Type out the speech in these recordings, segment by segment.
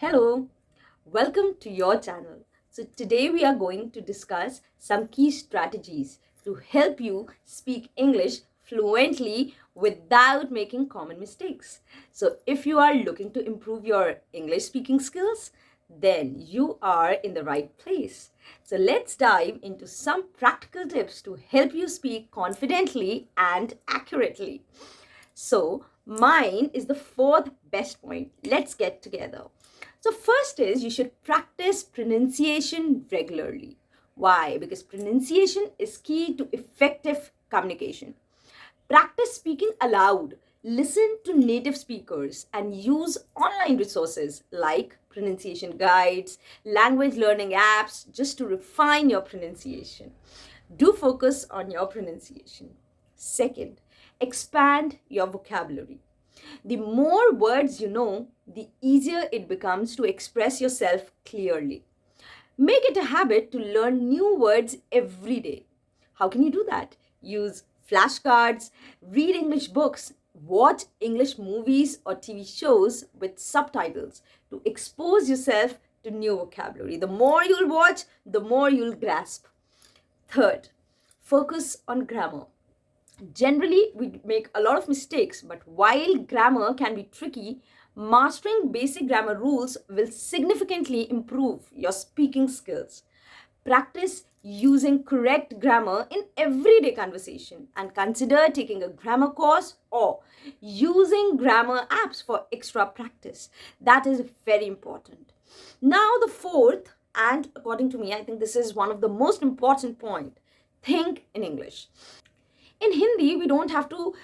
Hello, welcome to your channel. So today we are going to discuss some key strategies to help you speak English fluently without making common mistakes. So if you are looking to improve your English speaking skills, then you are in the right place. So let's dive into some practical tips to help you speak confidently and accurately. So mine is the fourth best point. Let's get together. So first is you should practice pronunciation regularly. Why? Because pronunciation is key to effective communication. Practice speaking aloud. Listen to native speakers and use online resources like pronunciation guides, language learning apps just to refine your pronunciation. Do focus on your pronunciation. Second, expand your vocabulary. The more words you know, the easier it becomes to express yourself clearly. Make it a habit to learn new words every day. How can you do that? Use flashcards, read English books, watch English movies or TV shows with subtitles to expose yourself to new vocabulary. The more you'll watch, the more you'll grasp. Third, focus on grammar. Generally, we make a lot of mistakes, but while grammar can be tricky, mastering basic grammar rules will significantly improve your speaking skills. Practice using correct grammar in everyday conversation and consider taking a grammar course or using grammar apps for extra practice. That is very important. Now, the fourth, and according to me, I think this is one of the most important point. Think in English. In Hindi, we don't have to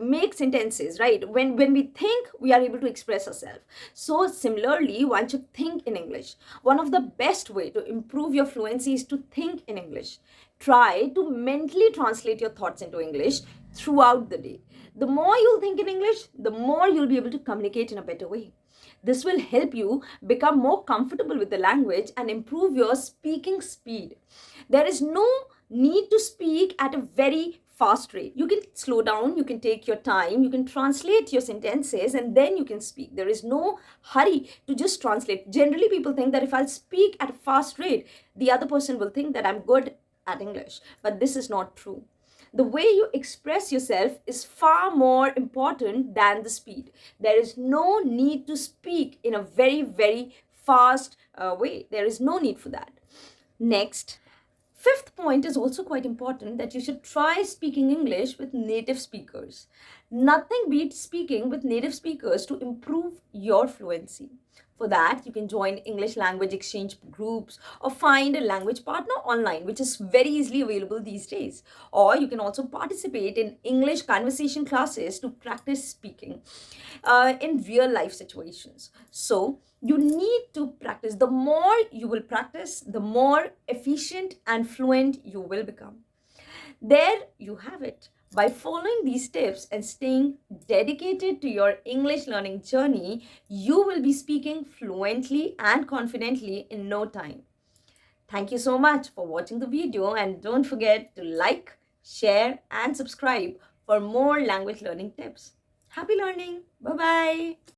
make sentences, right? When we think, we are able to express ourselves. So similarly, one should think in English. One of the best way to improve your fluency is to think in English. Try to mentally translate your thoughts into English throughout the day. The more you'll think in English, the more you'll be able to communicate in a better way. This will help you become more comfortable with the language and improve your speaking speed. There is no need to speak at a very fast rate. You can slow down, you can take your time, you can translate your sentences, and then you can speak. There is no hurry to just translate. Generally, people think that if I'll speak at a fast rate, the other person will think that I'm good at English. But this is not true. The way you express yourself is far more important than the speed. There is no need to speak in a very, very fast way. There is no need for that. Next, fifth point is also quite important, that you should try speaking English with native speakers. Nothing beats speaking with native speakers to improve your fluency. For that, you can join English language exchange groups or find a language partner online, which is very easily available these days. Or you can also participate in English conversation classes to practice speaking in real life situations. So you need to practice. The more you will practice, the more efficient and fluent you will become. There you have it. By following these tips and staying dedicated to your English learning journey, you will be speaking fluently and confidently in no time. Thank you so much for watching the video, and don't forget to like, share and subscribe for more language learning tips. Happy learning. Bye-bye.